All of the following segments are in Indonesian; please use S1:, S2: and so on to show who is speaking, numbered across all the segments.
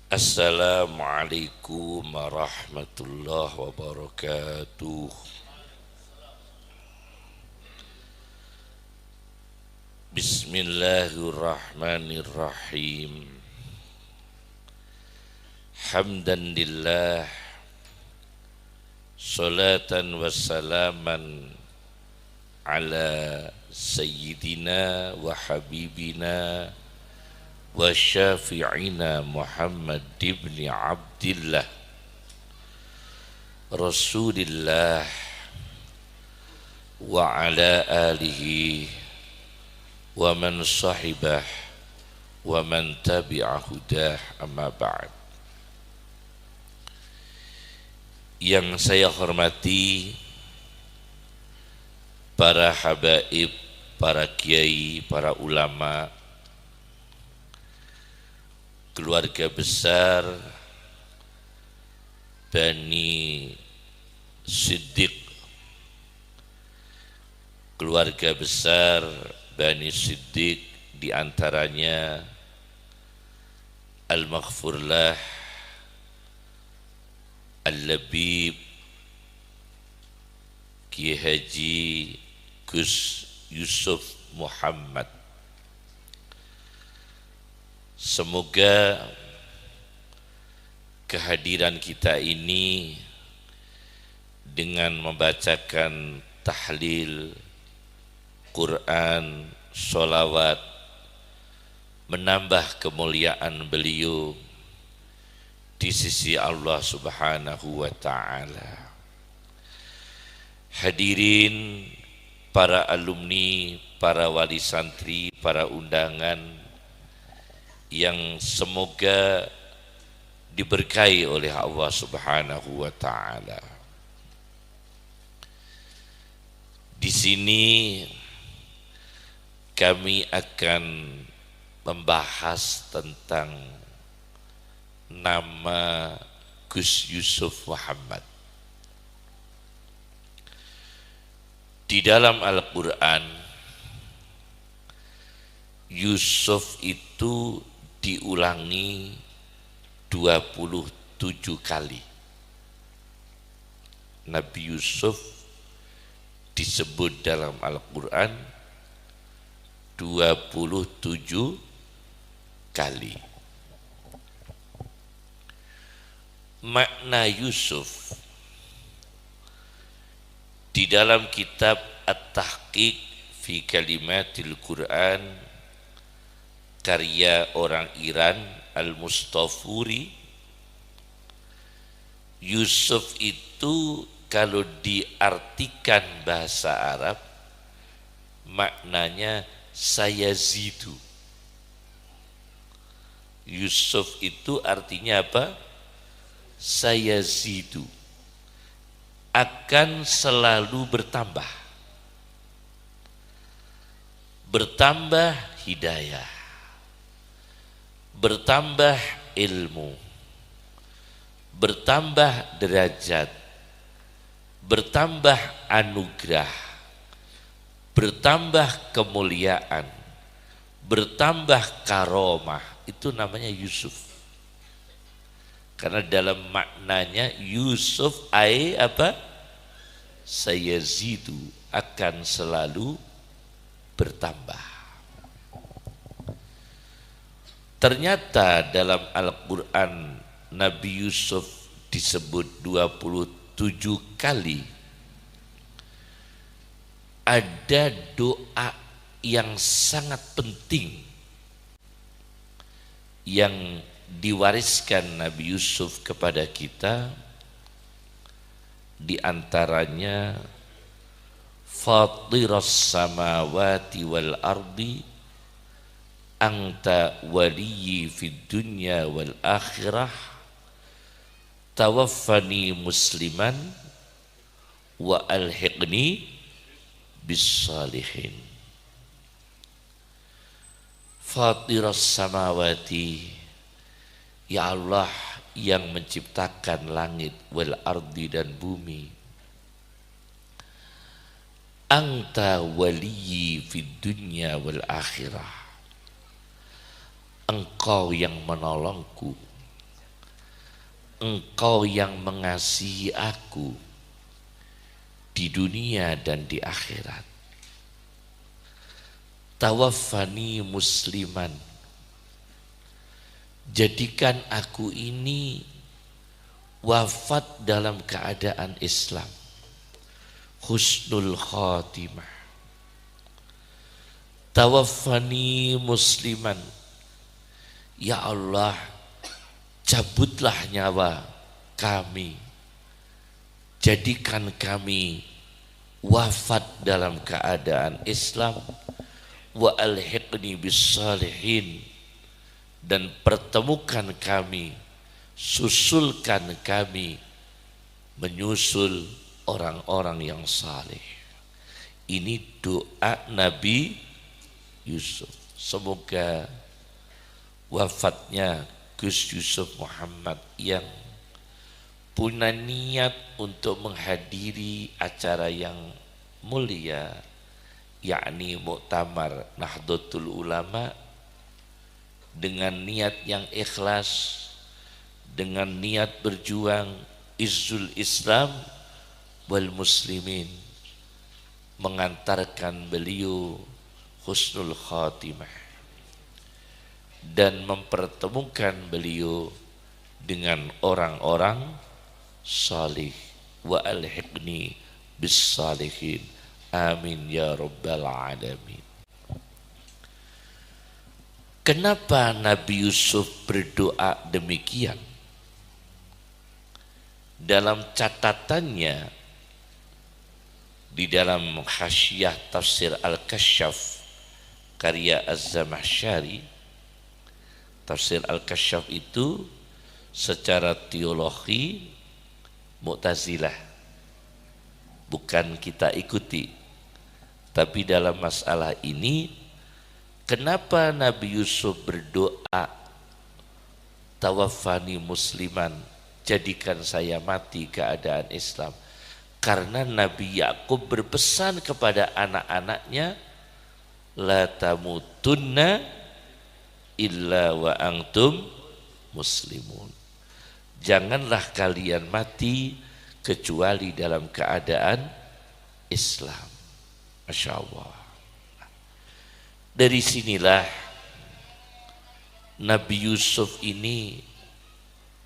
S1: Assalamualaikum warahmatullahi wabarakatuh. Bismillahirrahmanirrahim. Hamdan lillah, salatan wassalaman ala sayyidina wa habibina wa syafi'ina Muhammad ibn Abdillah Rasulillah wa ala alihi wa man sahibah wa man tabi'a hudah, amma ba'd. Yang saya hormati para habaib, para kiai, para ulama, keluarga besar Bani Siddiq, keluarga besar Bani Siddiq, diantaranya Al-Maghfurlah, Al-Labib, Ki Haji Gus Yusuf Muhammad. Semoga kehadiran kita ini dengan membacakan tahlil Quran, sholawat, menambah kemuliaan beliau di sisi Allah Subhanahu wa ta'ala. Hadirin para alumni, para wali santri, para undangan yang semoga diberkahi oleh Allah Subhanahu wa ta'ala. Di sini kami akan membahas tentang nama Gus Yusuf Muhammad. Di dalam Al-Quran, Yusuf itu diulangi 27 kali. Nabi Yusuf disebut dalam Al-Quran 27 kali. Makna Yusuf di dalam kitab At-Tahqiq fi Kalimatil Quran karya orang Iran Al-Mustafuri, Yusuf itu kalau diartikan bahasa Arab maknanya sayazidu. Yusuf itu artinya apa? Sayazidu, akan selalu bertambah. Bertambah hidayah, bertambah ilmu, bertambah derajat, bertambah anugerah, bertambah kemuliaan, bertambah karomah. Itu namanya Yusuf. Karena dalam maknanya Yusuf apa? Sayazidu, akan selalu bertambah. Ternyata dalam Al-Quran Nabi Yusuf disebut 27 kali. Ada doa yang sangat penting yang diwariskan Nabi Yusuf kepada kita, di antaranya Fatiras samawati wal ardi anta waliyyi fid dunya wal akhirah tawaffani musliman wa alhiqni bis salihin. Fatiras samawati, ya Allah yang menciptakan langit wal ardi dan bumi. Anta waliyyi fid dunya wal akhirah, engkau yang menolongku Engkau yang mengasihi aku di dunia dan di akhirat. Tawaffani musliman, jadikan aku ini wafat dalam keadaan Islam, husnul khatimah. Tawaffani musliman, ya Allah, cabutlah nyawa kami, jadikan kami wafat dalam keadaan Islam, wa alhiqni bis salihin, dan pertemukan kami, susulkan kami menyusul orang-orang yang saleh. Ini doa Nabi Yusuf. Semoga wafatnya Gus Yusuf Muhammad yang punya niat untuk menghadiri acara yang mulia, yakni Muktamar Nahdlatul Ulama, dengan niat yang ikhlas, dengan niat berjuang izzul Islam wal muslimin, mengantarkan beliau husnul khatimah dan mempertemukan beliau dengan orang-orang salih. Wa alhiqni bis salihin, amin ya rabbal alamin. Kenapa Nabi Yusuf berdoa demikian? Dalam catatannya di dalam Hasyiah Tafsir Al-Kasyaf karya Az-Zamakhsyari, Tafsir Al-Kasyaf itu secara teologi Mu'tazilah, bukan kita ikuti. Tapi dalam masalah ini, kenapa Nabi Yusuf berdoa tawaffani musliman, jadikan saya mati keadaan Islam? Karena Nabi Yakub berpesan kepada anak-anaknya, la tamutunna illa wa antum muslimun. Janganlah kalian mati kecuali dalam keadaan Islam. Masya Allah. Dari sinilah Nabi Yusuf ini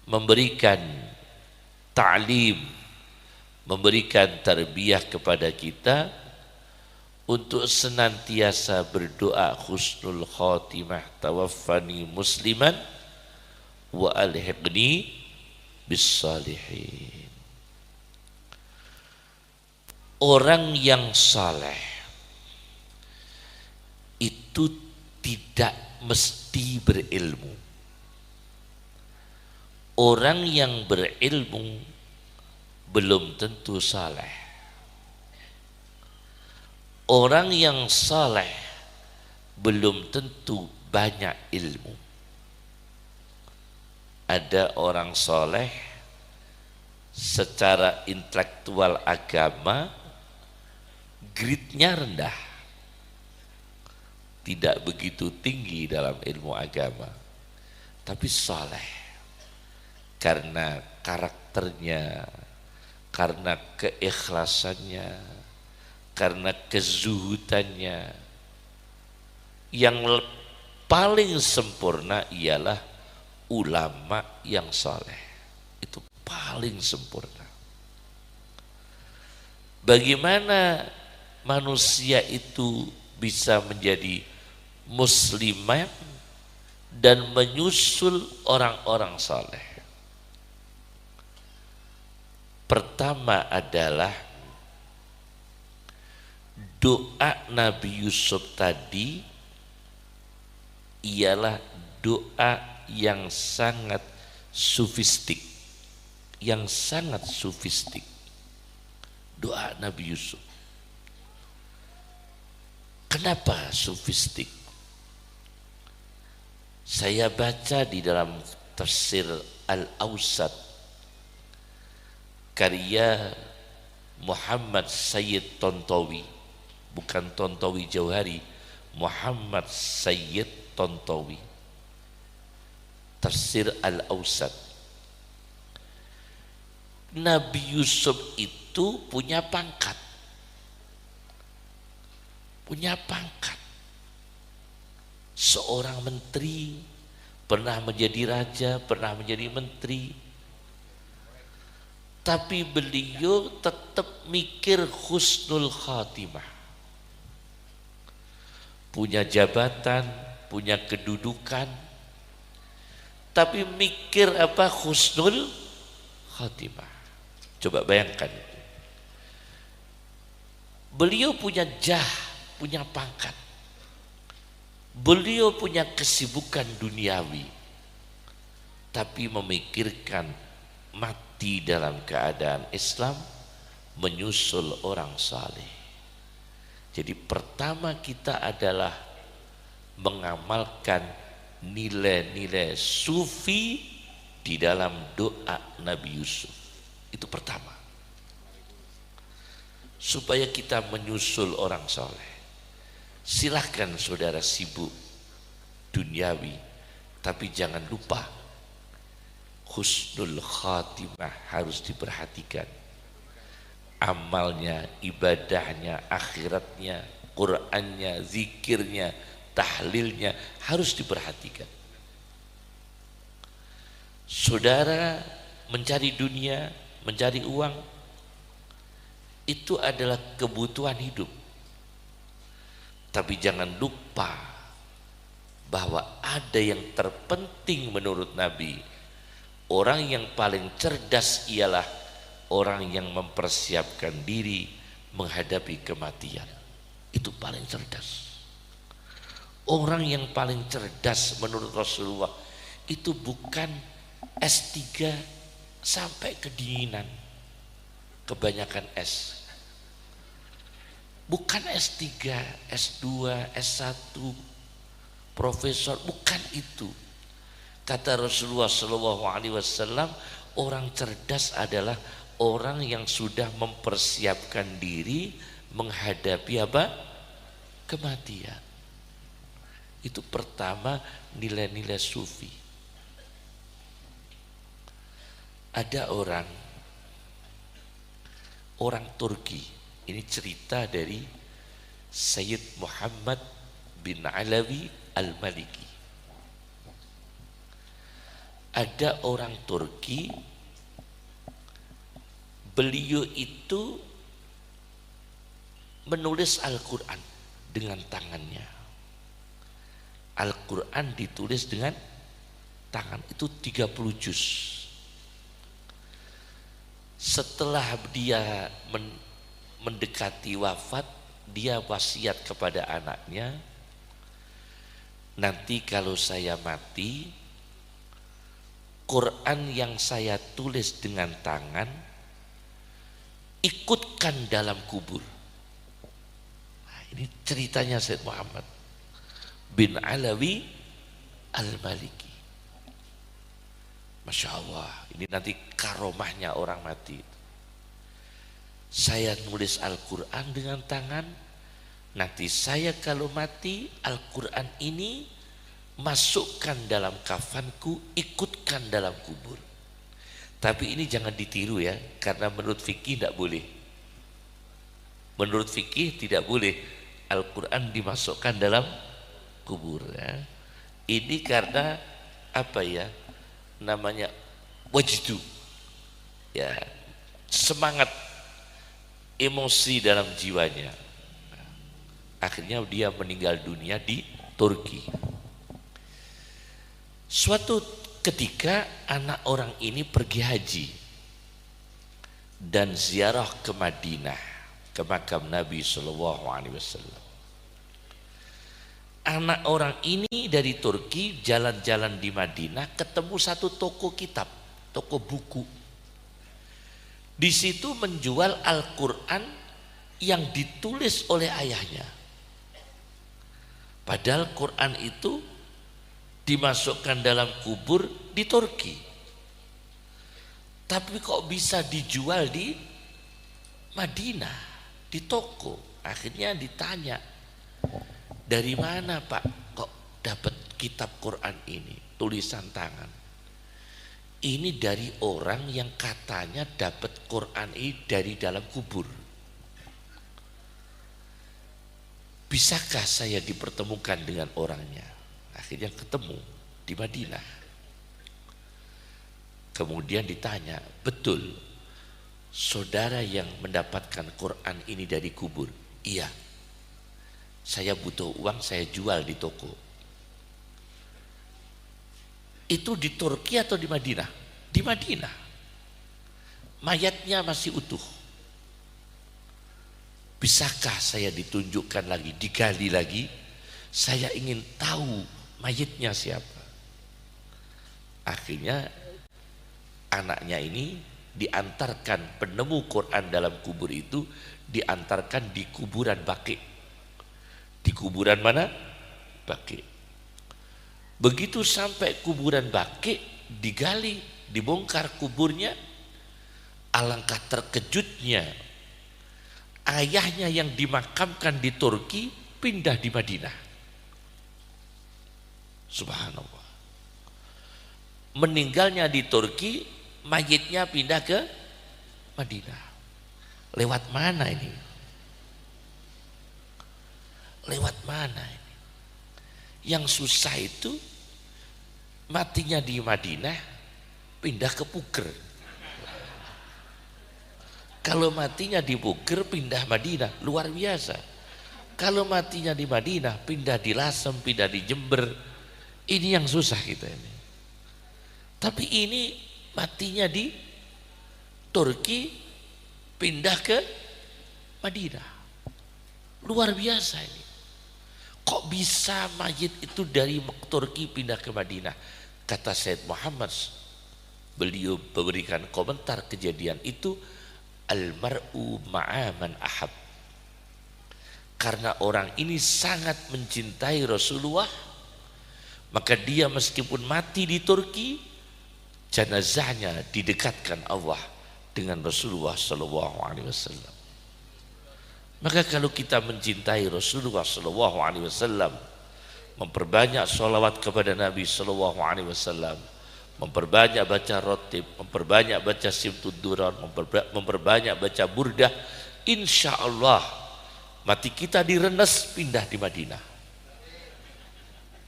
S1: memberikan ta'lim, memberikan tarbiyah kepada kita untuk senantiasa berdoa husnul khatimah, tawaffani musliman wa alhiqni bis salihin. Orang yang saleh itu tidak mesti berilmu. Orang yang berilmu belum tentu saleh. Orang yang saleh belum tentu banyak ilmu. Ada orang saleh secara intelektual agama grade-nya rendah, tidak begitu tinggi dalam ilmu agama, tapi saleh karena karakternya, karena keikhlasannya, karena kezuhudannya. Yang paling sempurna ialah ulama yang saleh, itu paling sempurna. Bagaimana manusia itu bisa menjadi muslimah dan menyusul orang-orang saleh? Pertama adalah doa Nabi Yusuf tadi ialah doa yang sangat sufistik, yang sangat sufistik. Doa Nabi Yusuf. Kenapa sufistik? Saya baca di dalam tafsir Al-Awsat karya Muhammad Sayyid Tontowi, bukan Tontowi Jauhari, Muhammad Sayyid Tontowi, tafsir Al-Awsat. Nabi Yusuf itu punya pangkat, seorang menteri, pernah menjadi raja, pernah menjadi menteri, tapi beliau tetap mikir husnul khatimah, punya jabatan, punya kedudukan, tapi mikir apa? Husnul khatimah. Coba bayangkan, beliau punya punya pangkat, beliau punya kesibukan duniawi, tapi memikirkan mati dalam keadaan Islam, menyusul orang saleh. Jadi pertama kita adalah mengamalkan nilai-nilai sufi di dalam doa Nabi Yusuf. Itu pertama, supaya kita menyusul orang soleh. Silahkan saudara sibuk duniawi, tapi jangan lupa husnul khatimah harus diperhatikan. Amalnya, ibadahnya, akhiratnya, Qur'annya, zikirnya, tahlilnya harus diperhatikan. Saudara mencari dunia, mencari uang, itu adalah kebutuhan hidup. Tapi jangan lupa bahwa ada yang terpenting menurut Nabi. Orang yang paling cerdas ialah orang yang mempersiapkan diri menghadapi kematian. Itu paling cerdas. Orang yang paling cerdas menurut Rasulullah itu bukan S3 sampai kedinginan, kebanyakan S. Bukan S3, S2, S1, profesor, bukan itu. Kata Rasulullah SAW, orang cerdas adalah orang yang sudah mempersiapkan diri menghadapi apa? Kematian. Itu pertama, nilai-nilai sufi. Ada orang Turki, ini cerita dari Sayyid Muhammad bin Alawi Al-Maliki. Ada orang Turki, beliau itu menulis Al-Quran dengan tangannya. Al-Quran ditulis dengan tangan, itu 30 juz. Setelah dia mendekati wafat, dia wasiat kepada anaknya, nanti kalau saya mati, Quran yang saya tulis dengan tangan ikutkan dalam kubur. Nah, ini ceritanya Sayyid Muhammad bin Alawi Al-Maliki. Masya Allah, ini nanti karomahnya orang mati. Saya nulis Al-Quran dengan tangan, nanti saya kalau mati, Al-Quran ini masukkan dalam kafanku, ikutkan dalam kubur. Tapi ini jangan ditiru ya, karena menurut fikih tidak boleh. Menurut fikih tidak boleh Al-Quran dimasukkan dalam kubur ya. Ini karena apa ya, namanya wajdu ya, semangat emosi dalam jiwanya. Akhirnya dia meninggal dunia di Turki. Suatu ketika anak orang ini pergi haji dan ziarah ke Madinah, ke makam Nabi SAW. Anak orang ini dari Turki jalan-jalan di Madinah, ketemu satu toko kitab, toko buku. Di situ menjual Al-Quran yang ditulis oleh ayahnya. Padahal Quran itu dimasukkan dalam kubur di Turki, tapi kok bisa dijual di Madinah, di toko. Akhirnya ditanya, dari mana Pak kok dapat kitab Quran ini tulisan tangan? Ini dari orang yang katanya dapat Quran ini dari dalam kubur. Bisakah saya dipertemukan dengan orangnya? Akhirnya ketemu di Madinah. Kemudian ditanya, betul saudara yang mendapatkan Quran ini dari kubur? Iya. Saya butuh uang, saya jual di toko. Itu di Turki atau di Madinah? Di Madinah. Mayatnya masih utuh. Bisakah saya ditunjukkan lagi, digali lagi? Saya ingin tahu mayatnya siapa. Akhirnya anaknya ini diantarkan, penemu Quran dalam kubur itu diantarkan di kuburan Baqi. Di kuburan mana? Baqi. Begitu sampai kuburan Baqi, digali, dibongkar kuburnya, alangkah terkejutnya ayahnya yang dimakamkan di Turki pindah di Madinah. Subhanallah. Meninggalnya di Turki, mayitnya pindah ke Madinah. Lewat mana ini? Lewat mana ini? Yang susah itu matinya di Madinah, pindah ke Puger. Kalau matinya di Puger, pindah Madinah, luar biasa. Kalau matinya di Madinah, pindah di Lasem, pindah di Jember, ini yang susah kita ini. Tapi ini matinya di Turki, pindah ke Madinah, luar biasa ini. Kok bisa mayit itu dari Turki pindah ke Madinah? Kata Said Muhammad, beliau memberikan komentar kejadian itu, almar'u ma'aman ahab. Karena orang ini sangat mencintai Rasulullah, maka dia meskipun mati di Turki, jenazahnya didekatkan Allah dengan Rasulullah SAW. Maka kalau kita mencintai Rasulullah SAW, memperbanyak sholawat kepada Nabi SAW, memperbanyak baca rotib, memperbanyak baca simtud duran, memperbanyak baca burdah, insya Allah mati kita direnes pindah di Madinah.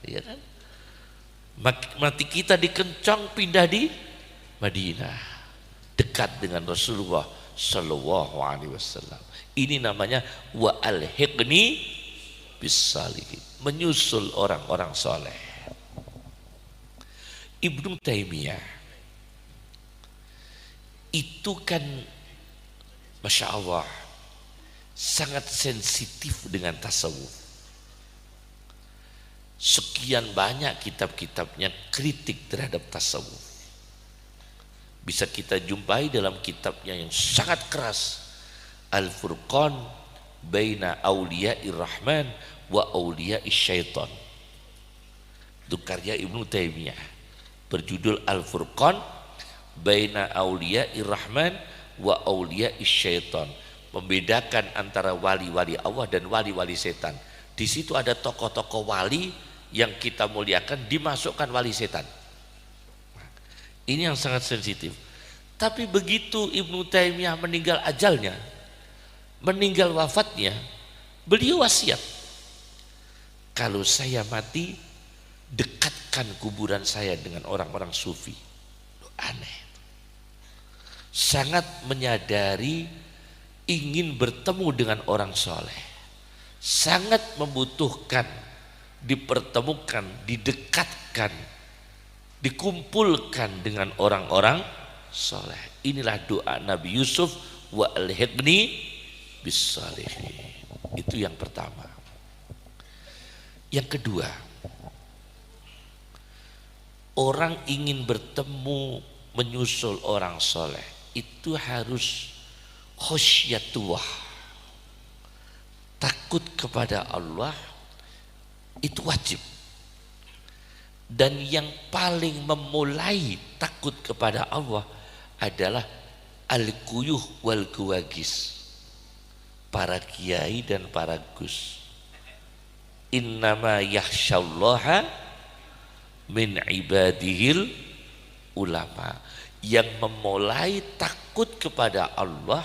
S1: Iya kan? Mati kita dikencang pindah di Madinah, dekat dengan Rasulullah SAW. Ini namanya wa alhiqni bisalihin, menyusul orang-orang soleh. Ibnu Taimiyah itu kan Masya Allah sangat sensitif dengan tasawuf. Sekian banyak kitab-kitabnya kritik terhadap tasawuf. Bisa kita jumpai dalam kitabnya yang sangat keras, Al-Furqan baina awliya'ir rahman wa awliya'is syaitan. Itu karya Ibnu Taimiyah, berjudul Al-Furqan baina awliya'ir rahman wa awliya'is syaitan. Membedakan antara wali-wali Allah dan wali-wali setan. Di situ ada tokoh-tokoh wali yang kita muliakan, dimasukkan wali setan. Ini yang sangat sensitif. Tapi begitu Ibnu Taimiyah meninggal ajalnya, meninggal wafatnya, beliau wasiat, kalau saya mati, dekatkan kuburan saya dengan orang-orang sufi. Aneh. Sangat menyadari ingin bertemu dengan orang soleh, sangat membutuhkan dipertemukan, didekatkan, dikumpulkan dengan orang-orang soleh. Inilah doa Nabi Yusuf, wa alhiqni bisalihin. Itu yang pertama. Yang kedua, orang ingin bertemu menyusul orang soleh itu harus khasyatullah, takut kepada Allah, itu wajib. Dan yang paling memulai takut kepada Allah adalah al-quyuh wal kuwagis, para kiai dan para gus. Innama yakhsyallaha min ibadihil ulama. Yang memulai takut kepada Allah,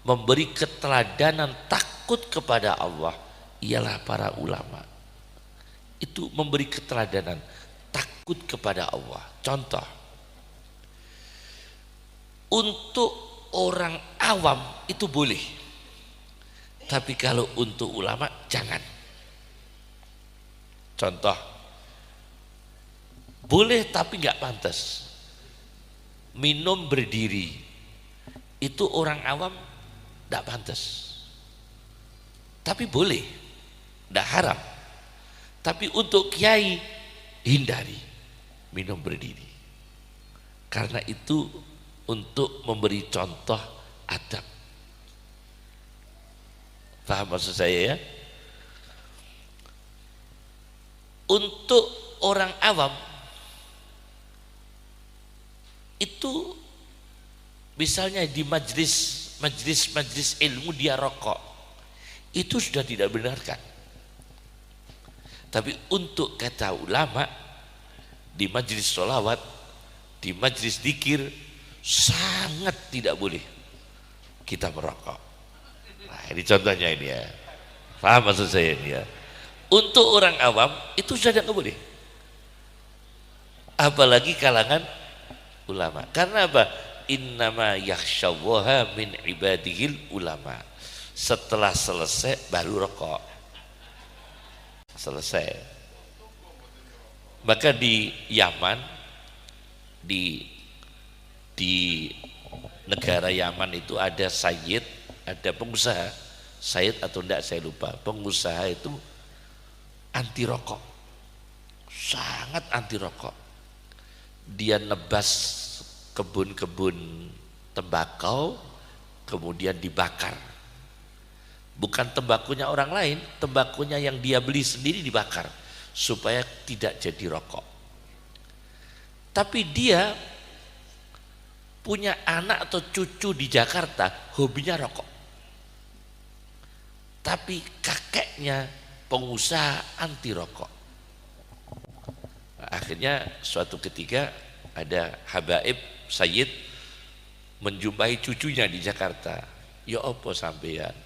S1: memberi keteladanan takut kepada Allah, ialah para ulama. Itu memberi keteladanan takut kepada Allah. Contoh, untuk orang awam itu boleh, tapi kalau untuk ulama jangan. Contoh, boleh tapi nggak pantas minum berdiri, itu orang awam tidak pantas, tapi boleh, tidak haram. Tapi untuk kiai hindari minum berdiri, karena itu untuk memberi contoh adab. Paham maksud saya ya? Untuk orang awam itu misalnya di majlis ilmu dia rokok, itu sudah tidak benarkan. Tapi untuk kata ulama, di majlis sholawat, di majlis dzikir, sangat tidak boleh kita merokok. Nah, ini contohnya ini ya. Paham maksud saya ini ya? Untuk orang awam itu sudah tidak boleh, apalagi kalangan ulama. Karena apa? Innama yakhsyallaha min ibadihil ulama. Setelah selesai baru rokok. Selesai. Maka di Yaman, di negara Yaman itu ada sayyid, ada pengusaha. Sayyid atau enggak saya lupa. Pengusaha itu anti rokok, sangat anti rokok. Dia nebas kebun-kebun tembakau, kemudian dibakar. Bukan tembakunya orang lain, tembakunya yang dia beli sendiri dibakar supaya tidak jadi rokok. Tapi dia punya anak atau cucu di Jakarta, hobinya rokok. Tapi kakeknya pengusaha anti rokok. Akhirnya suatu ketika ada habaib sayyid menjumpai cucunya di Jakarta. Ya apa sampeyan?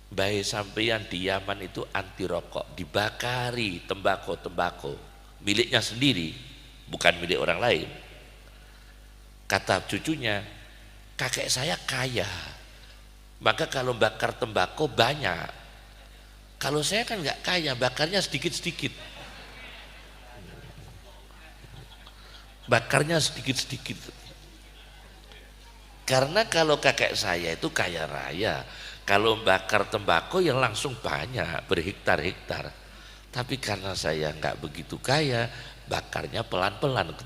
S1: Baik sampeyan di Yaman itu anti rokok, dibakari tembakau miliknya sendiri, bukan milik orang lain. Kata cucunya, kakek saya kaya, maka kalau bakar tembakau banyak. Kalau saya kan nggak kaya, bakarnya sedikit-sedikit. Bakarnya sedikit-sedikit. Karena kalau kakek saya itu kaya raya, kalau bakar tembakau yang langsung banyak, berhektar-hektar. Tapi karena saya nggak begitu kaya, bakarnya pelan-pelan.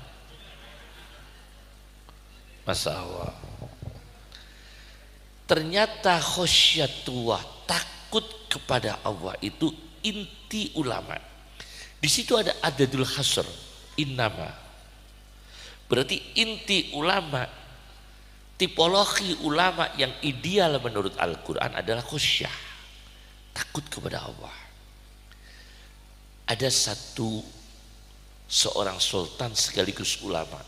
S1: Masya Allah. Ternyata khosyatullah, takut kepada Allah itu inti ulama. Di situ ada adadul hasr, innama. Berarti inti ulama, tipologi ulama yang ideal menurut Al-Quran adalah khusyah, takut kepada Allah. Ada seorang sultan sekaligus ulama,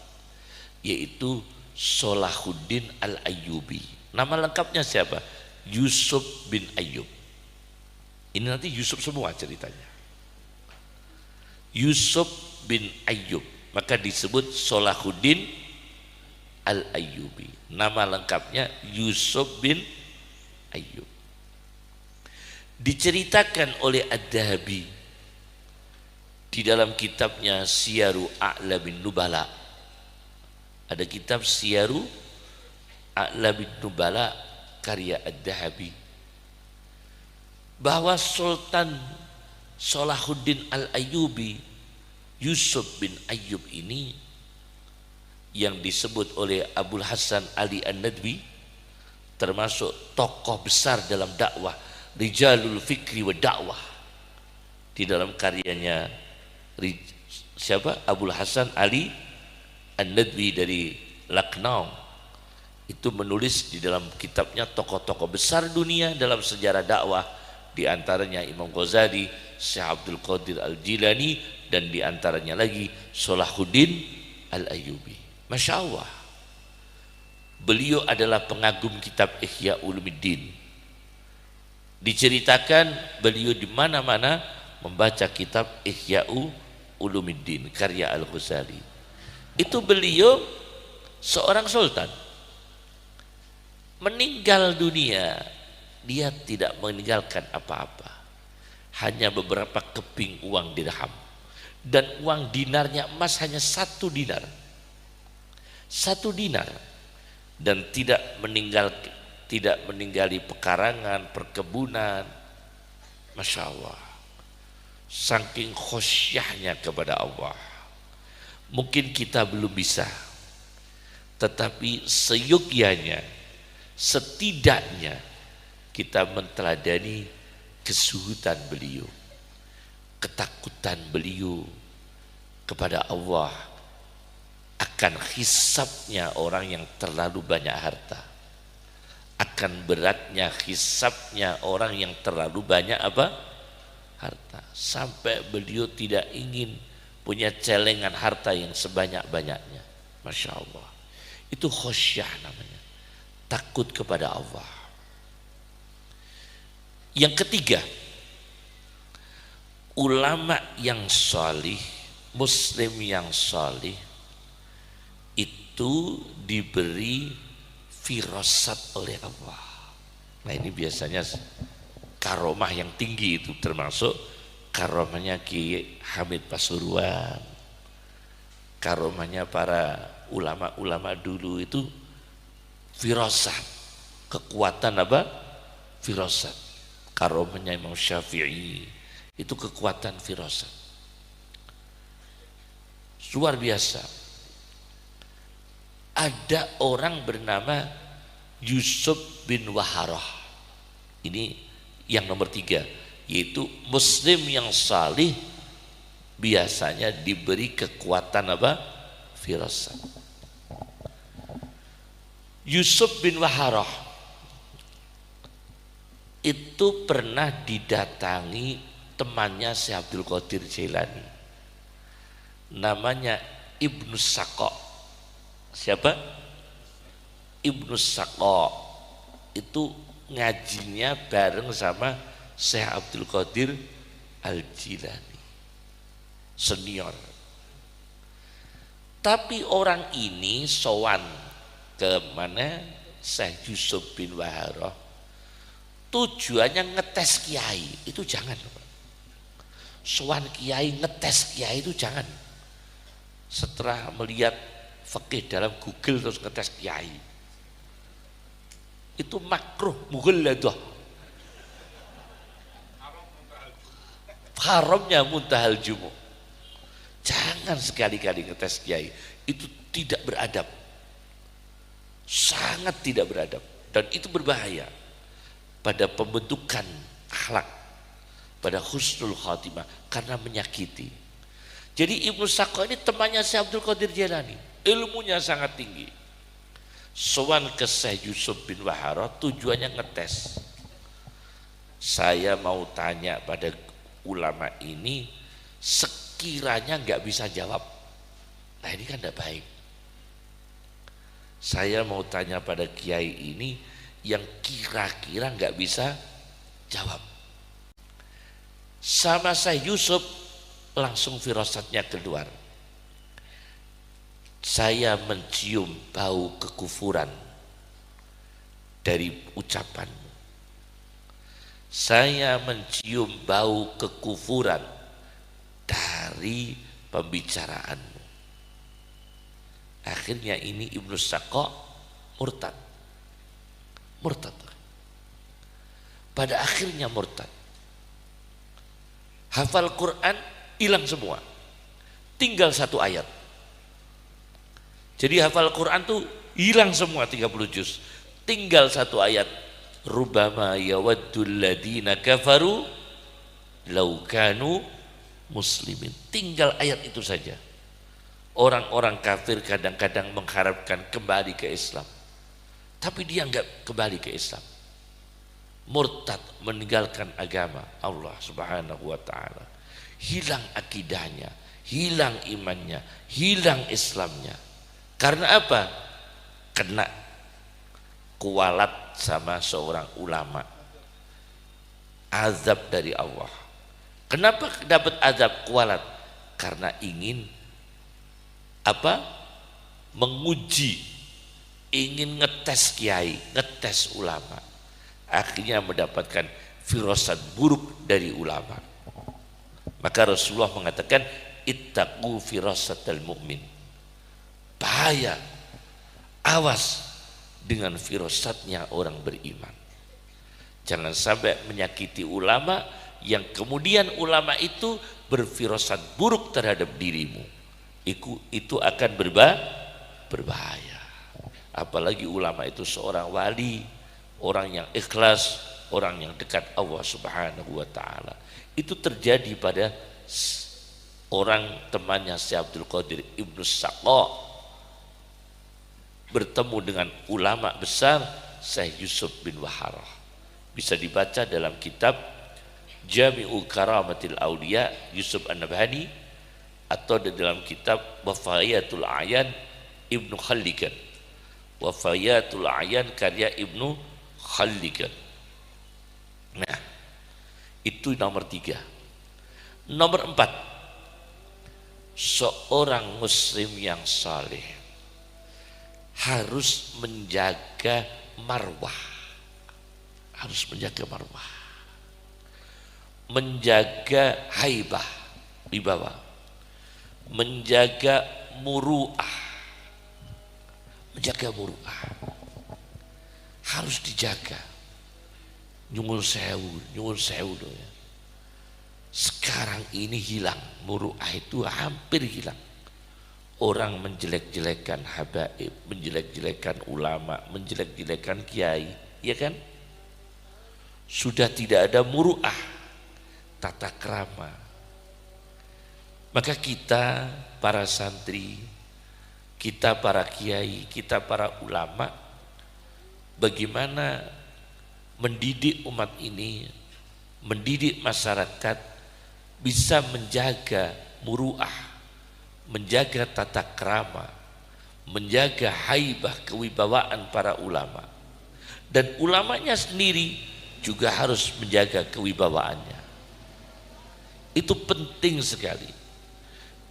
S1: yaitu Salahuddin Al-Ayyubi. Nama lengkapnya siapa? Yusuf bin Ayyub. Ini nanti Yusuf semua ceritanya. Yusuf bin Ayyub, maka disebut Salahuddin Al-Ayyubi. Nama lengkapnya Yusuf bin Ayyub. Diceritakan oleh Ad-Dahabi di dalam kitabnya Siyaru A'lamin Nubala. Ada kitab Siyaru A'lamin Nubala karya Ad-Dahabi, bahwa Sultan Salahuddin Al-Ayyubi, Yusuf bin Ayyub ini, yang disebut oleh Abul Hasan Ali An-Nadwi, termasuk tokoh besar dalam dakwah, Rijalul Fikri wa Dakwah, di dalam karyanya siapa? Abul Hasan Ali An-Nadwi dari Lucknow, itu menulis di dalam kitabnya tokoh-tokoh besar dunia dalam sejarah dakwah, di antaranya Imam Ghazali, Syekh Abdul Qadir Al-Jilani, dan di antaranya lagi Salahuddin Al-Ayyubi. Masya Allah, beliau adalah pengagum kitab Ihya Ulumuddin. Diceritakan beliau di mana-mana membaca kitab Ihya Ulumuddin karya Al-Ghazali. Itu beliau seorang sultan, meninggal dunia, dia tidak meninggalkan apa-apa, hanya beberapa keping uang dirham, dan uang dinarnya emas hanya 1 dinar, 1 dinar, dan tidak meninggali pekarangan, perkebunan. Masya Allah, saking khosyahnya kepada Allah. Mungkin kita belum bisa, tetapi seyogyanya, setidaknya kita menteladani kesuhutan beliau, ketakutan beliau kepada Allah akan hisabnya orang yang terlalu banyak harta, akan beratnya hisabnya orang yang terlalu banyak harta, sampai beliau tidak ingin punya celengan harta yang sebanyak-banyaknya. Masya Allah, itu khosyah namanya, takut kepada Allah. Yang ketiga, ulama yang salih, muslim yang salih itu diberi firasat oleh Allah. Nah, ini biasanya karomah yang tinggi, itu termasuk karomahnya Ki Hamid Pasuruan, karomahnya para ulama-ulama dulu itu firasat, kekuatan firasat. Karomahnya Imam Syafi'i itu kekuatan firasat luar biasa. Ada orang bernama Yusuf bin Waharah, ini yang nomor 3, yaitu muslim yang salih biasanya diberi kekuatan firasat. Yusuf bin Waharah itu pernah didatangi temannya Syekh Abdul Qadir Jailani, namanya Ibnu Saqo. Siapa? Ibnu Saqo itu ngajinya bareng sama Syekh Abdul Qadir Al-Jilani, senior. Tapi orang ini sowan ke mana? Syekh Yusuf bin Waharah, tujuannya ngetes kiai. Itu jangan, sowan kiai, ngetes kiai itu jangan. Setelah melihat fikih dalam Google terus ngetes kiai, itu makruh, mughalladah, haramnya muntahal jumu. Jangan sekali-kali ngetes kiai, itu tidak beradab, sangat tidak beradab, dan itu berbahaya pada pembentukan akhlak, pada husnul khatimah, karena menyakiti. Jadi Ibnu Saqo ini temannya Syekh Abdul Qadir Jailani, ilmunya sangat tinggi. Sowan ke Syekh Yusuf bin Waharah tujuannya ngetes. Saya mau tanya pada ulama ini, sekiranya nggak bisa jawab, nah ini kan tidak baik. Saya mau tanya pada kiai ini yang kira-kira nggak bisa jawab. Sama Syekh Yusuf langsung firasatnya keluar. Saya mencium bau kekufuran dari ucapanmu. Saya mencium bau kekufuran dari pembicaraanmu. Akhirnya ini Ibnu Saqo murtad. Pada akhirnya murtad. Hafal Quran hilang semua, tinggal 1 ayat. Jadi hafal Quran tuh hilang semua 30 juz, tinggal 1 ayat. Rubama yawaddul ladina kafaru law kanu muslimin. Tinggal ayat itu saja. Orang-orang kafir kadang-kadang mengharapkan kembali ke Islam, tapi dia enggak kembali ke Islam. Murtad, meninggalkan agama Allah Subhanahu wa ta'ala. Hilang akidahnya, hilang imannya, hilang Islamnya. Karena apa? Kena kualat sama seorang ulama, azab dari Allah. Kenapa dapat azab kualat? Karena ingin apa? Menguji, ingin ngetes kiai, ngetes ulama. Akhirnya mendapatkan firasat buruk dari ulama. Maka Rasulullah mengatakan, ittaqu firasatal mu'min. Bahaya, awas dengan firasatnya orang beriman. Jangan sampai menyakiti ulama yang kemudian ulama itu berfirasat buruk terhadap dirimu. Itu akan berbahaya. Apalagi ulama itu seorang wali, orang yang ikhlas, orang yang dekat Allah Subhanahu wa taala. Itu terjadi pada orang temannya Syekh Abdul Qadir Ibnu Saqqa bertemu dengan ulama besar Syekh Yusuf bin Waharah. Bisa dibaca dalam kitab Jami'u Karamatil Auliya Yusuf An-Nabhani, atau dalam kitab Wafayatul Ayan Ibnu Khallikan. Wafayatul Ayan karya Ibnu Khallikan. Nah, itu nomor 3. Nomor 4, seorang muslim yang saleh harus menjaga marwah, harus menjaga marwah, menjaga haibah, wibawa, menjaga muru'ah, menjaga muru'ah harus dijaga. Nyungun sewu loh ya. Sekarang ini hilang, muru'ah itu hampir hilang. Orang menjelek-jelekan habaib, menjelek-jelekan ulama, menjelek-jelekan kiai, ya kan? Sudah tidak ada muru'ah, tata krama. Maka kita para santri, kita para kiai, kita para ulama, bagaimana mendidik umat ini, mendidik masyarakat bisa menjaga muru'ah, menjaga tata krama, menjaga haibah kewibawaan para ulama, dan ulamanya sendiri juga harus menjaga kewibawaannya. Itu penting sekali,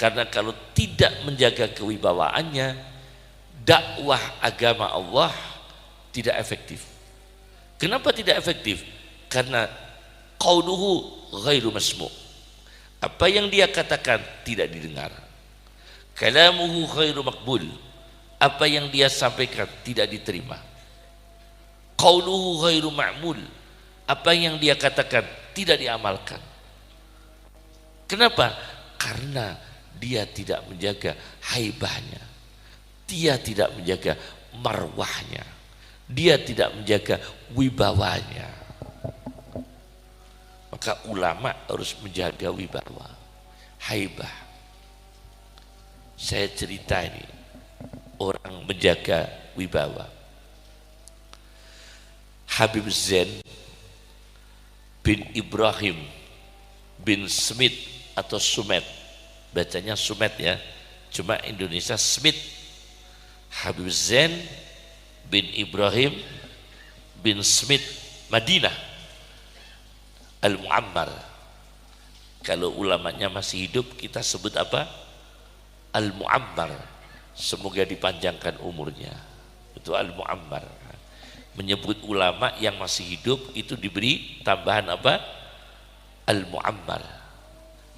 S1: karena kalau tidak menjaga kewibawaannya, dakwah agama Allah tidak efektif. Kenapa tidak efektif? Karena qauluhu ghairu masmu', apa yang dia katakan tidak didengar. Kalamuhu khairu makbul, apa yang dia sampaikan tidak diterima. Qauluhu khairu ma'mul, apa yang dia katakan tidak diamalkan. Kenapa? Karena dia tidak menjaga haibahnya, dia tidak menjaga marwahnya, dia tidak menjaga wibawanya. Maka ulama harus menjaga wibawa, haibah. Saya cerita ini, orang menjaga wibawa. Habib Zain bin Ibrahim bin Smith atau Sumet, bacanya Sumet ya, cuma Indonesia Smith. Habib Zain bin Ibrahim bin Smith, Madinah Al-Mu'ammar. Kalau ulamanya masih hidup kita sebut apa? Al-Mu'ammar, semoga dipanjangkan umurnya. Itu Al-Mu'ammar. Menyebut ulama yang masih hidup itu diberi tambahan apa? Al-Mu'ammar,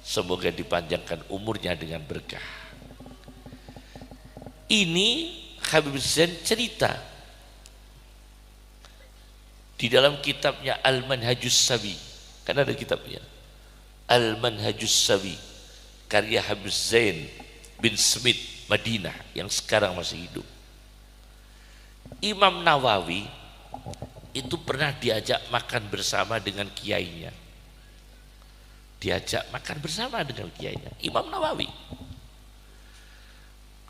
S1: semoga dipanjangkan umurnya dengan berkah. Ini Habib Zain cerita di dalam kitabnya Al-Manhajus Sawi, kan ada kitabnya Al-Manhajus Sawi karya Habib Zain bin Smith Madinah yang sekarang masih hidup. Imam Nawawi itu pernah diajak makan bersama dengan kiainya. Diajak makan bersama dengan kiainya, Imam Nawawi.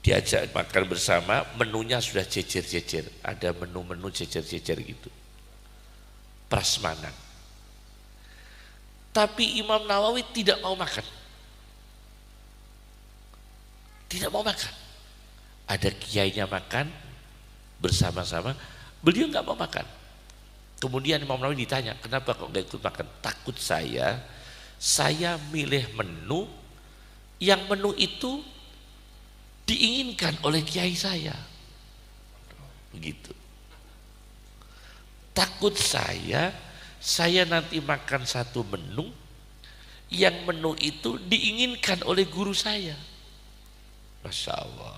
S1: Diajak makan bersama, menunya sudah jejer-jejer, ada menu-menu jejer-jejer gitu, prasmanan. Tapi Imam Nawawi tidak mau makan. tidak mau makan. Ada kiainya makan bersama-sama, beliau nggak mau makan. Kemudian Imam Nawawi ditanya, kenapa kok nggak ikut makan? Takut saya milih menu yang menu itu diinginkan oleh kiai saya. Begitu. Takut saya nanti makan satu menu yang menu itu diinginkan oleh guru saya. Masya Allah.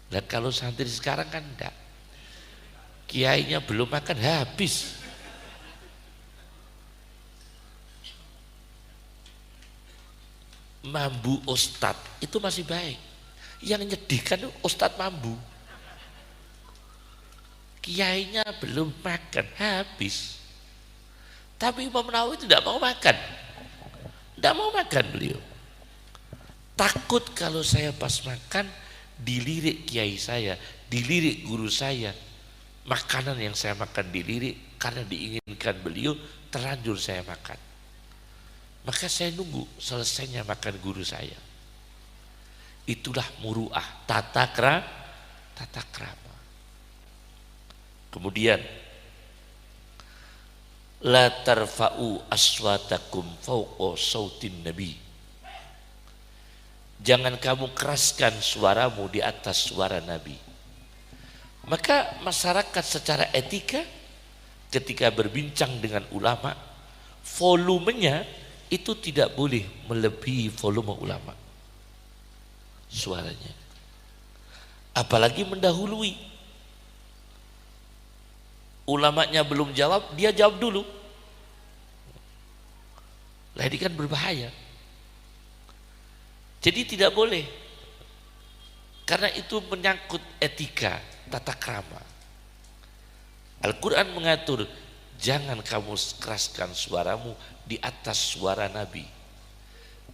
S1: Nah kalau santri sekarang kan enggak. Kiainya belum makan habis. Mambu ustadz itu masih baik. Yang nyedihkan ustadz mambu. Kiainya belum makan habis. Tapi Imam Nawawi tidak mau makan. Tidak mau makan beliau. Takut kalau saya pas makan dilirik kiai saya, dilirik guru saya. Makanan yang saya makan dilirik karena diinginkan beliau, terlanjur saya makan. Maka saya nunggu selesainya makan guru saya. Itulah muru'ah, tata krama. Kemudian la tarfa'u aswatakum fawqa sautin nabi. Jangan kamu keraskan suaramu di atas suara Nabi. Maka masyarakat secara etika ketika berbincang dengan ulama, volumenya itu tidak boleh melebihi volume ulama suaranya, apalagi mendahului. Ulamanya belum jawab, dia jawab dulu. Lah ini kan berbahaya. Jadi tidak boleh, karena itu menyangkut etika, tata krama. Al-Quran mengatur, jangan kamu keraskan suaramu di atas suara Nabi.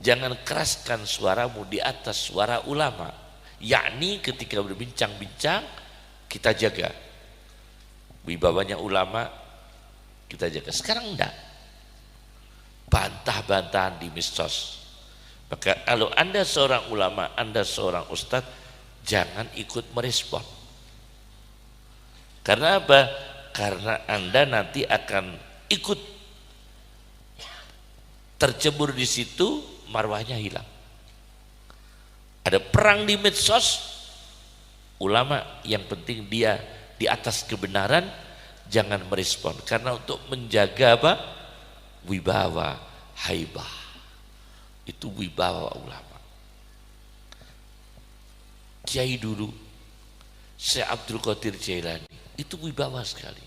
S1: Jangan keraskan suaramu di atas suara ulama. Yakni ketika berbincang-bincang, kita jaga wibawanya ulama, kita jaga. Sekarang enggak, bantah-bantahan di medsos. Maka kalau Anda seorang ulama, Anda seorang ustadz, jangan ikut merespon. Karena apa? Karena Anda nanti akan ikut tercebur di situ, marwahnya hilang. Ada perang di medsos, ulama yang penting dia di atas kebenaran, jangan merespon. Karena untuk menjaga apa? Wibawa, haibah. Itu wibawa ulama. Kiai dulu, Syekh Abdul Qadir Jailani, itu wibawa sekali.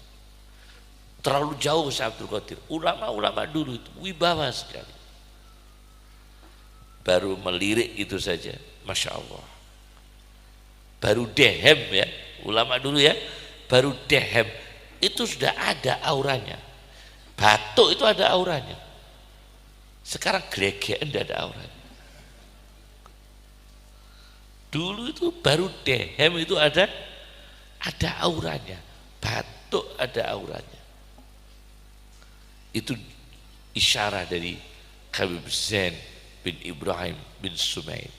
S1: Terlalu jauh Syekh Abdul Qadir. Ulama-ulama dulu itu wibawa sekali. Baru melirik itu saja, Masya Allah. Baru dehem ya, ulama dulu ya, baru dehem itu sudah ada auranya. Batuk itu ada auranya. Sekarang gregean tidak ada auranya. Dulu itu baru dehem itu ada auranya. Batuk ada auranya. Itu isyarah dari Habib Zain bin Ibrahim bin Sumail.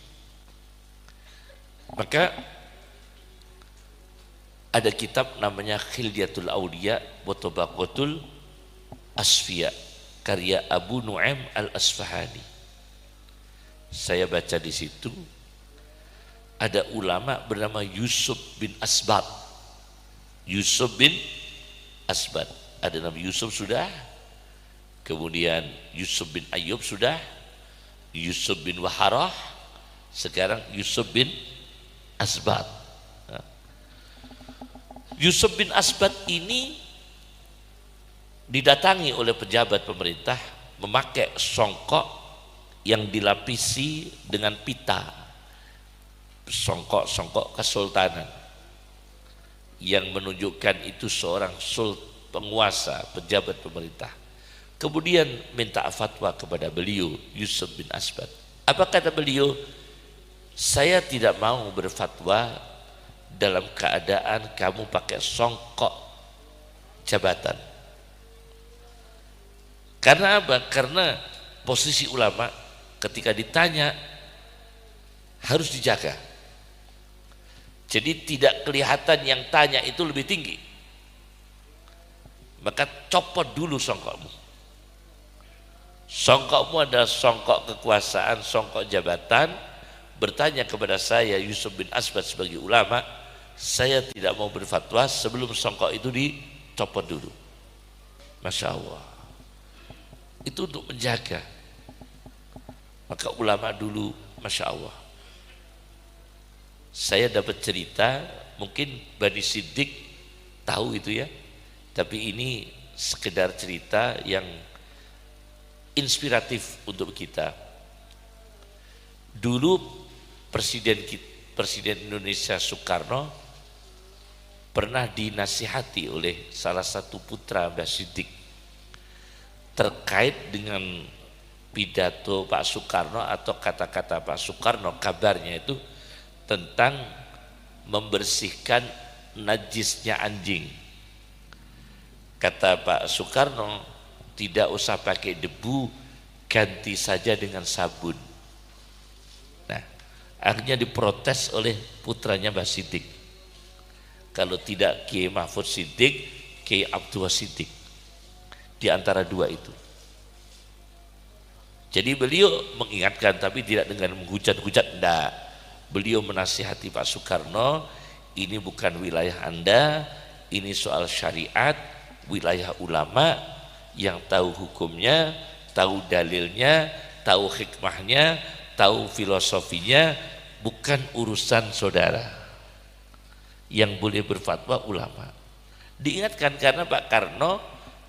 S1: Maka ada kitab namanya Khilyatul Awliya wa Tabaqatul Asfiya, karya Abu Nu'aim Al-Asfahani. Saya baca di situ ada ulama bernama Yusuf bin Asbat. Yusuf bin Asbat. Ada nama Yusuf sudah, kemudian Yusuf bin Ayyub sudah, Yusuf bin Waharah, sekarang Yusuf bin Asbat. Yusuf bin Asbat ini didatangi oleh pejabat pemerintah memakai songkok yang dilapisi dengan pita, songkok kesultanan yang menunjukkan itu seorang penguasa, pejabat pemerintah. Kemudian minta fatwa kepada beliau Yusuf bin Asbat. Apa kata beliau? Saya tidak mau berfatwa dalam keadaan kamu pakai songkok jabatan. Karena apa? Karena posisi ulama ketika ditanya harus dijaga. Jadi tidak kelihatan yang tanya itu lebih tinggi. Maka copot dulu songkokmu. Songkokmu adalah songkok kekuasaan, songkok jabatan. Bertanya kepada saya Yusuf bin Asbad sebagai ulama, saya tidak mau berfatwa sebelum songkok itu dicopot dulu. Masya Allah. Itu untuk menjaga. Maka ulama dulu, Masya Allah. Saya dapat cerita, mungkin Bani Siddiq tahu itu ya, tapi ini sekedar cerita yang inspiratif untuk kita. Dulu Presiden Indonesia Soekarno pernah dinasihati oleh salah satu putra Mbah Siddiq terkait dengan pidato Pak Soekarno atau kata-kata Pak Soekarno, kabarnya itu tentang membersihkan najisnya anjing. Kata Pak Soekarno, tidak usah pakai debu, ganti saja dengan sabun. Nah, akhirnya diprotes oleh putranya Mbah Siddiq. Kalau tidak Kiai Mahfud Siddiq, Kiai Abdul Siddiq. Di antara dua itu. Jadi beliau mengingatkan, tapi tidak dengan menghujat-hujat, enggak. Beliau menasihati Pak Soekarno, ini bukan wilayah Anda, ini soal syariat, wilayah ulama yang tahu hukumnya, tahu dalilnya, tahu hikmahnya, tahu filosofinya, bukan urusan saudara. Yang boleh berfatwa ulama. Diingatkan karena Pak Karno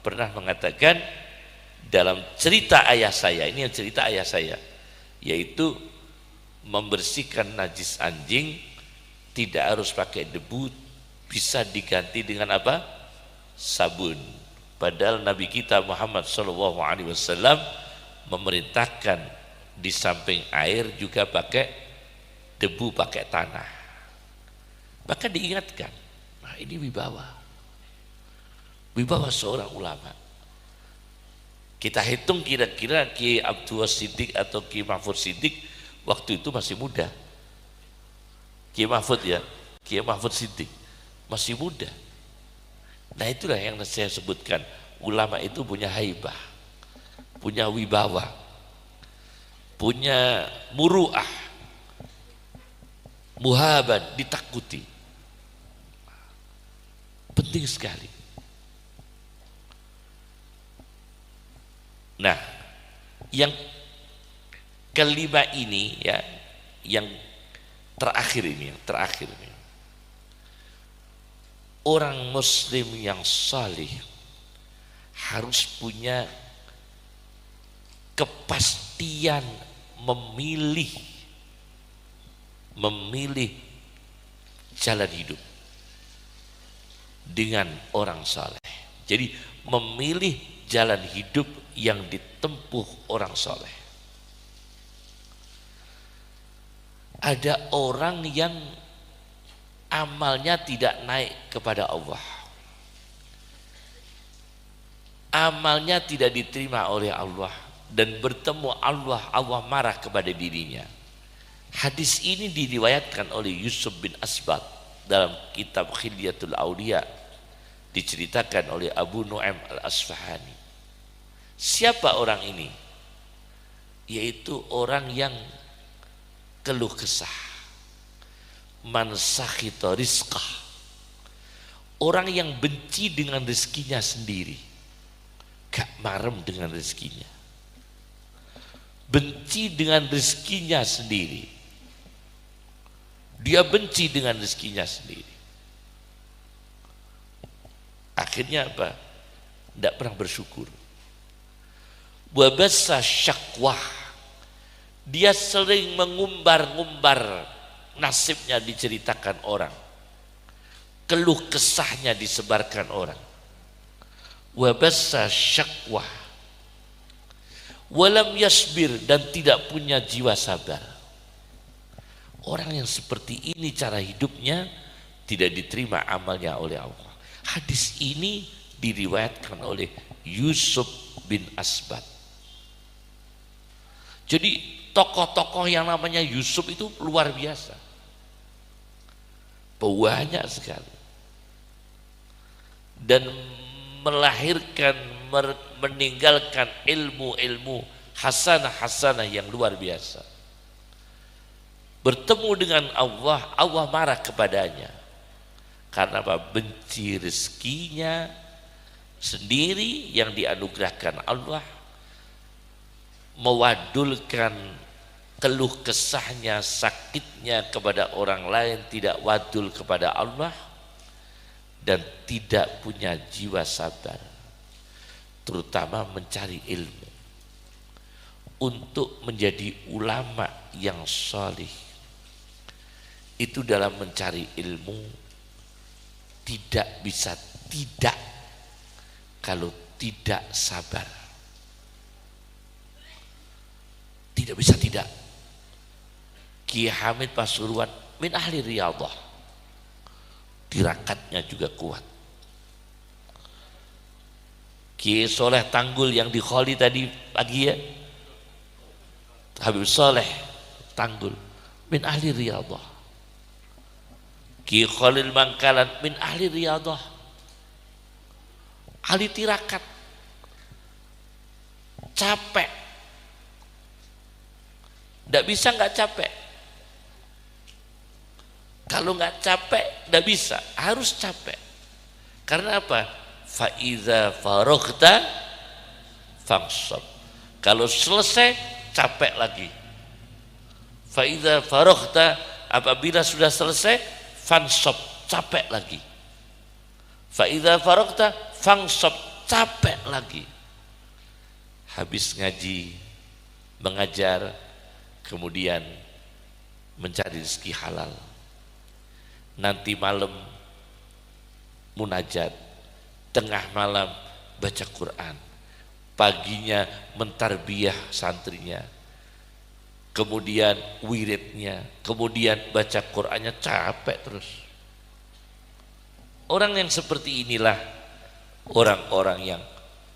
S1: pernah mengatakan dalam cerita ayah saya, ini yang cerita ayah saya, yaitu membersihkan najis anjing tidak harus pakai debu, bisa diganti dengan apa? Sabun. Padahal Nabi kita Muhammad SAW memerintahkan di samping air juga pakai debu, pakai tanah. Maka diingatkan, nah ini wibawa seorang ulama. Kita hitung kira-kira Kiai Abdul Siddiq atau Kiai Mahfud Siddiq waktu itu masih muda. Kiai Mahfud ya, Kiai Mahfud Siddiq masih muda. Nah itulah yang saya sebutkan, ulama itu punya haibah, punya wibawa, punya muru'ah, muhaban, ditakuti. Penting sekali. Nah, yang kelima ini ya, yang terakhir ini, orang muslim yang salih harus punya kepastian memilih jalan hidup dengan orang saleh. Jadi memilih jalan hidup yang ditempuh orang saleh. Ada orang yang amalnya tidak naik kepada Allah, amalnya tidak diterima oleh Allah, dan bertemu Allah, Allah marah kepada dirinya. Hadis ini diriwayatkan oleh Yusuf bin Asbad dalam kitab Khilyatul Auliya, diceritakan oleh Abu Nu'aim al-Asfahani. Siapa orang ini? Yaitu orang yang keluh kesah, man sakhita rizqah, orang yang benci dengan rezekinya sendiri, gak marem dengan rezekinya, benci dengan rezekinya sendiri, dia benci dengan rezekinya sendiri. Akhirnya apa? Tidak pernah bersyukur. Wabasa syakwah, dia sering mengumbar-ngumbar nasibnya diceritakan orang, keluh kesahnya disebarkan orang. Wabasa syakwah, walam yasbir, dan tidak punya jiwa sabar. Orang yang seperti ini cara hidupnya tidak diterima amalnya oleh Allah. Hadis ini diriwayatkan oleh Yusuf bin Asbad. Jadi tokoh-tokoh yang namanya Yusuf itu luar biasa, banyak sekali, dan melahirkan, meninggalkan ilmu-ilmu hasanah-hasanah yang luar biasa. Bertemu dengan Allah, Allah marah kepadanya karena apa? Benci rezekinya sendiri yang dianugerahkan Allah, mewadulkan keluh kesahnya, sakitnya kepada orang lain, tidak wadul kepada Allah, dan tidak punya jiwa sabar, terutama mencari ilmu untuk menjadi ulama yang salih. Itu dalam mencari ilmu tidak bisa tidak kalau tidak sabar. Tidak bisa tidak. Kiai Hamid Pasuruan min ahli riyadhah, tirakatnya juga kuat. Kiai Soleh Tanggul yang di Kholi tadi pagi ya, Habib Soleh Tanggul min ahli riyadhah. Kiai Khalil Bangkalan min ahli riyadhah, ahli tirakat. Capek, tidak bisa nggak capek. Kalau nggak capek tidak bisa, harus capek. Karena apa? Faiza faroghta fansab. Kalau selesai capek lagi. Faiza faroghta, apabila sudah selesai fansab, capek lagi. Faiza faroghta fansab, capek lagi. Habis ngaji, mengajar, kemudian mencari rezeki halal. Nanti malam munajat, tengah malam baca Quran, paginya mentarbiyah santrinya, kemudian wiridnya, kemudian baca Qurannya, capek terus. Orang yang seperti inilah orang-orang yang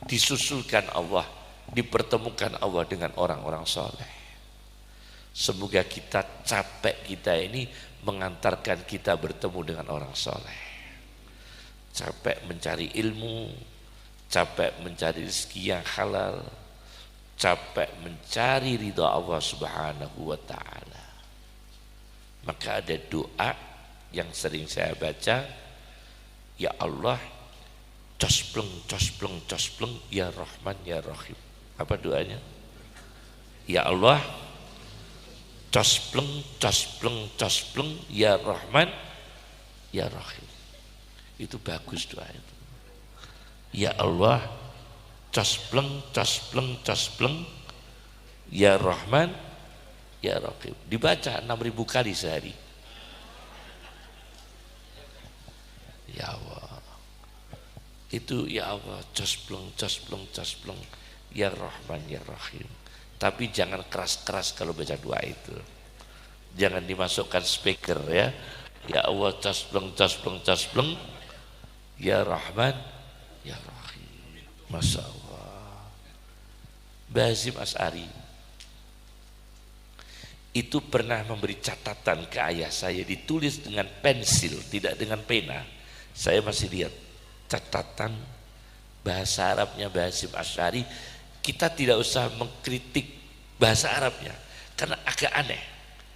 S1: disusulkan Allah, dipertemukan Allah dengan orang-orang soleh. Semoga kita capek kita ini mengantarkan kita bertemu dengan orang soleh. Capek mencari ilmu, capek mencari rezeki yang halal, capek mencari ridha Allah Subhanahu wa ta'ala. Maka ada doa yang sering saya baca, ya Allah, cospleng, cospleng, cospleng, ya Rahman, ya Rahim. Apa doanya? Ya Allah, cospleng, cospleng, cospleng, ya Rahman, ya Rahim. Itu bagus doa itu. Ya Allah, cospleng, cospleng, cospleng, ya Rahman, ya Rahim. Dibaca 6.000 kali sehari. Ya Allah, itu ya Allah, cospleng, cospleng, cospleng, ya Rahman, ya Rahim. Tapi jangan keras-keras kalau baca doa itu. Jangan dimasukkan speaker ya. Ya Allah, cospleng, cospleng, cospleng, ya Rahman, ya Rahim. Masya Allah. Mbah Hasyim Asy'ari itu pernah memberi catatan ke ayah saya, ditulis dengan pensil, tidak dengan pena. Saya masih lihat catatan bahasa Arabnya Mbah Hasyim Asy'ari. Kita tidak usah mengkritik bahasa Arabnya karena agak aneh,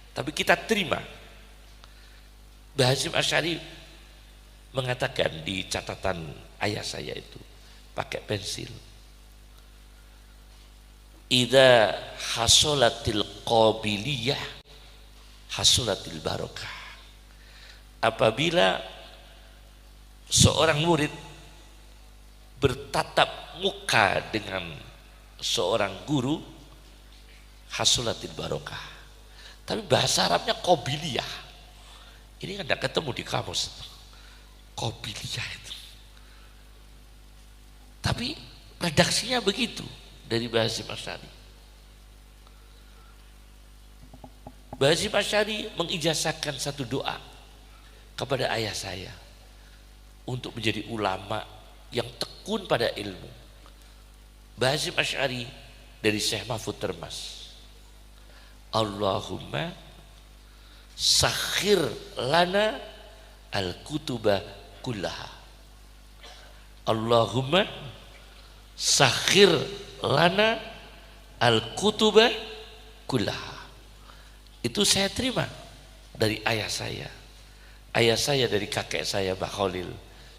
S1: tapi kita terima. Mbah Hasyim Asy'ari mengatakan di catatan ayah saya itu pakai pensil, idza hasolatil qabiliyah hasolatil barokah. Apabila seorang murid bertatap muka dengan seorang guru, hasolatil barokah. Tapi bahasa Arabnya qabiliyah. Ini kan tidak ketemu di kamus. Qabiliyah itu. Tapi redaksinya begitu dari Mbah Hasyim Asy'ari. Mbah Hasyim Asy'ari mengijazahkan satu doa kepada ayah saya untuk menjadi ulama yang tekun pada ilmu. Mbah Hasyim Asy'ari dari Syekh Mahfud Termas. Allahumma sakhir lana al-kutuba kullaha. Allahumma sakhir lana al-kutuba kullaha. Itu saya terima dari ayah saya. Ayah saya dari kakek saya Mbah Khalil,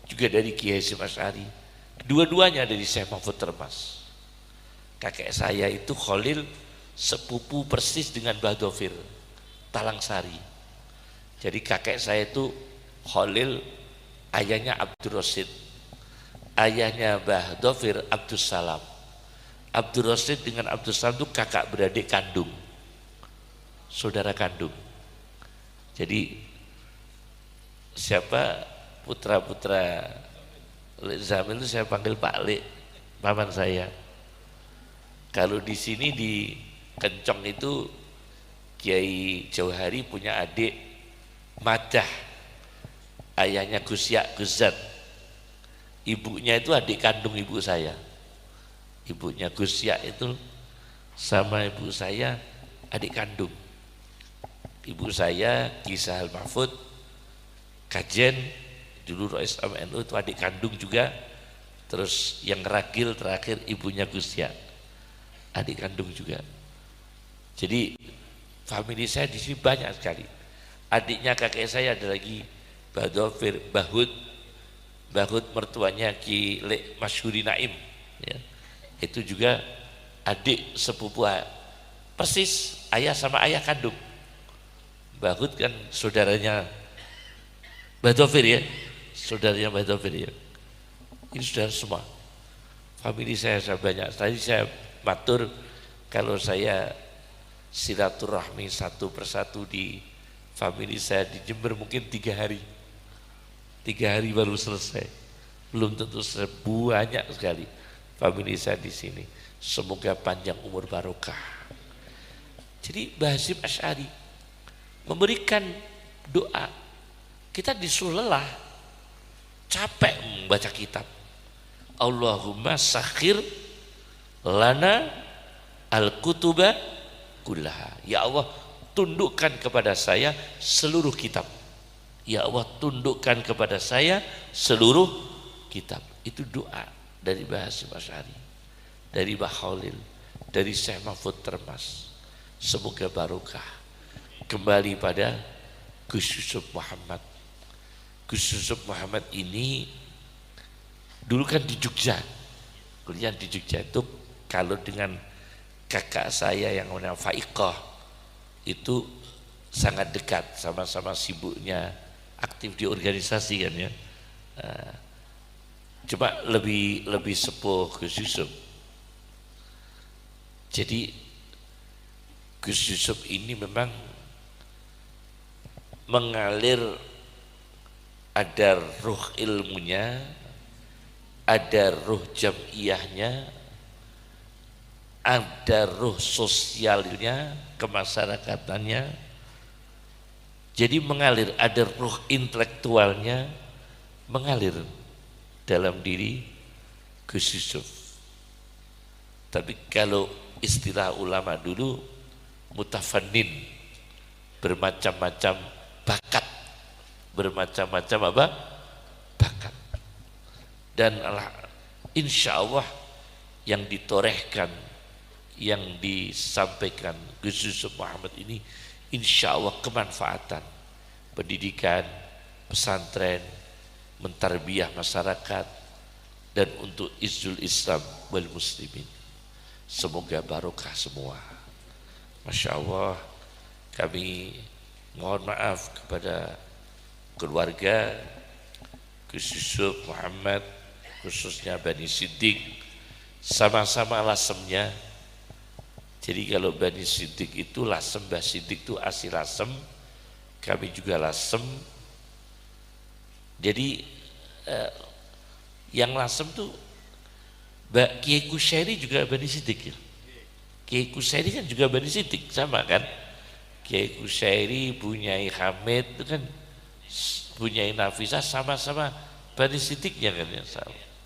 S1: juga dari Kiai Hasyim Asy'ari. Dua-duanya dari Syekh Mahfud Termas. Kakek saya itu Khalil sepupu persis dengan Mbah Dhofir Talangsari. Jadi kakek saya itu Khalil, ayahnya Abdul Rasid, ayahnya Mbah Dhofir Abdul Salam. Abdul Rasid dengan Abdul Salam itu kakak beradik kandung, saudara kandung. Jadi siapa putra-putra Lek Zamil itu saya panggil Pak Lek, paman saya. Kalau di sini di Kencong itu Kiai Jauhari punya adik Madah, ayahnya Gusya Guzat, ibunya itu adik kandung ibu saya. Ibunya Gusya itu sama ibu saya adik kandung. Ibu saya Kisah Al-Mahfud Kajen, dulu Rais NU itu adik kandung juga. Terus yang ragil terakhir ibunya Gusya, adik kandung juga. Jadi famili saya di sini banyak sekali. Adiknya kakek saya ada lagi Mbah Dhofir, Bahud mertuanya Ki Lek Masyhuri Naim, ya. Itu juga adik sepupu persis ayah sama ayah kandung. Bahud kan saudaranya Mbah Dhofir, ya, saudaranya Mbah Dhofir, ya. Ini saudara semua. Famili saya banyak. Tadi saya matur kalau saya silaturahmi satu persatu di famili saya di Jember mungkin 3 hari. 3 hari baru selesai. Belum tentu selesai, banyak sekali famili saya di sini. Semoga panjang umur barokah. Jadi Mbah Hasyim Asy'ari memberikan doa. Kita disuruh lelah, capek membaca kitab. Allahumma sakhir lana al-kutuba kullaha. Ya Allah, tundukkan kepada saya seluruh kitab. Ya Allah, tundukkan kepada saya seluruh kitab. Itu doa dari Mbah Hasyim Asy'ari, dari Mbah Khalil, dari Syekh Mahfud Termas. Semoga barokah. Kembali pada Gus Yusuf Muhammad. Gus Yusuf Muhammad ini dulu kan di Jogja, kuliah di Jogja itu. Kalau dengan kakak saya yang namanya Faiqah itu sangat dekat, sama-sama sibuknya aktif di organisasi kan, ya. Cuma lebih sepuh Gus Yusuf. Jadi Gus Yusuf ini memang mengalir, ada ruh ilmunya, ada ruh jamiyahnya, ada ruh sosialnya, kemasyarakatan. Jadi mengalir, ada ruh intelektualnya mengalir dalam diri Gus Yusuf. Tapi kalau istilah ulama dulu mutafannin, bermacam-macam bakat, bermacam-macam apa? Bakat. Dan insya Allah yang ditorehkan, yang disampaikan Gus Yusuf Muhammad ini insya Allah kemanfaatan pendidikan, pesantren, mentarbiyah masyarakat, dan untuk izzul Islam wal muslimin. Semoga barokah semua. Masya Allah, kami mohon maaf kepada keluarga Gus Yusuf Muhammad, khususnya Bani Siddiq, sama-sama lasemnya. Jadi kalau Bani Siddiq itu lasem, Mbah Siddiq itu asli lasem, kami juga lasem. Jadi yang lasem tuh Mbak Kiai Kusyairi juga Bani Siddiq, ya. Kiai Kusyairi kan juga Bani Siddiq, sama kan? Kiai Kusyairi, Bunyai Hamid itu kan, Bunyai Nafisah sama-sama Bani Siddiqnya kan, ya.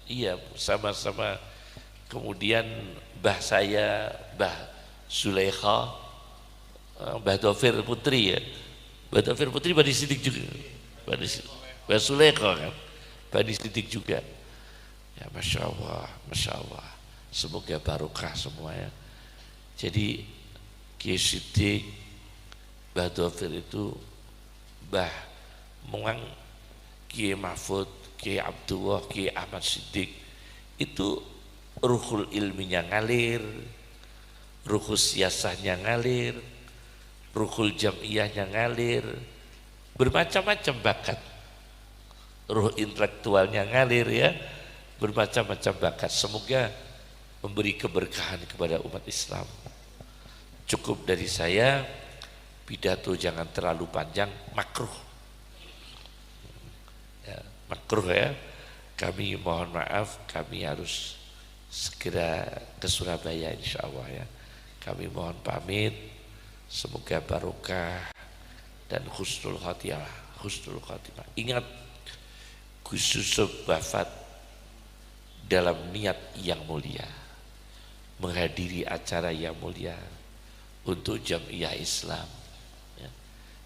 S1: Iya, sama-sama. Kemudian Mbah saya, Mbah Zulaikha, Mbah Dovir Putri ya. Mbah Dovir Putri Bani Sidik juga. Mbah Suleko kan. Bani Sidik juga. Ya Masya Allah, Masya Allah. Semoga barokah semua ya. Jadi Kiai Sidik, Mbah Dovir itu Mbah Muang, Kiai Mahfud, Kiai Abdullah, Kiai Ahmad Sidik itu ruhul ilminya ngalir, ruhul siasahnya ngalir, ruhul jamiyahnya ngalir, bermacam-macam bakat, ruh intelektualnya ngalir ya, bermacam-macam bakat. Semoga memberi keberkahan kepada umat Islam. Cukup dari saya, pidato jangan terlalu panjang, makruh ya, makruh ya. Kami mohon maaf, kami harus segera ke Surabaya insya Allah ya. Kami mohon pamit. Semoga barokah dan husnul khotimah, husnul khotimah. Ingat, Gus Yusuf wafat dalam niat yang mulia, menghadiri acara yang mulia untuk Jamiyah Islam ya.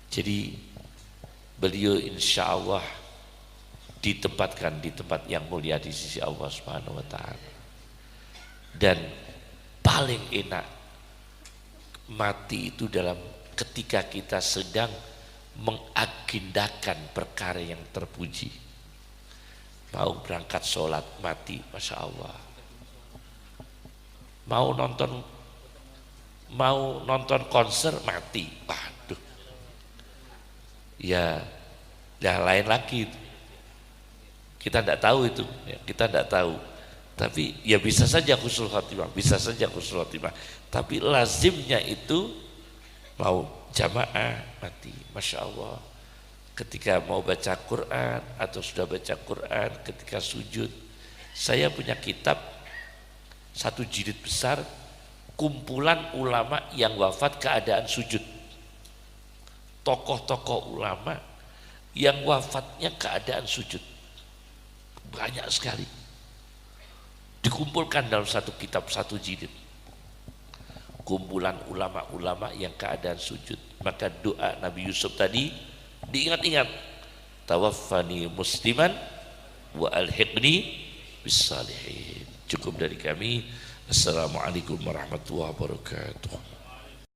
S1: Jadi beliau insya Allah ditempatkan di tempat yang mulia di sisi Allah Subhanahu wa Ta'ala. Dan paling enak mati itu dalam ketika kita sedang mengagendakan perkara yang terpuji. Mau berangkat sholat mati, Masya Allah. Mau nonton konser mati, waduh. Ya, lain lagi. Kita tidak tahu itu, ya, kita tidak tahu. Tapi ya bisa saja husnul khotimah, bisa saja husnul khotimah. Tapi lazimnya itu mau jamaah mati, Masya Allah. Ketika mau baca Quran atau sudah baca Quran, ketika sujud. Saya punya kitab 1 jilid besar, kumpulan ulama yang wafat keadaan sujud. Tokoh-tokoh ulama yang wafatnya keadaan sujud. Banyak sekali. Dikumpulkan dalam satu kitab 1 jilid. Kumpulan ulama-ulama yang keadaan sujud. Maka doa Nabi Yusuf tadi diingat-ingat. Tawaffani musliman wa alhiqni bis salihin. Cukup dari kami. Assalamualaikum warahmatullahi wabarakatuh.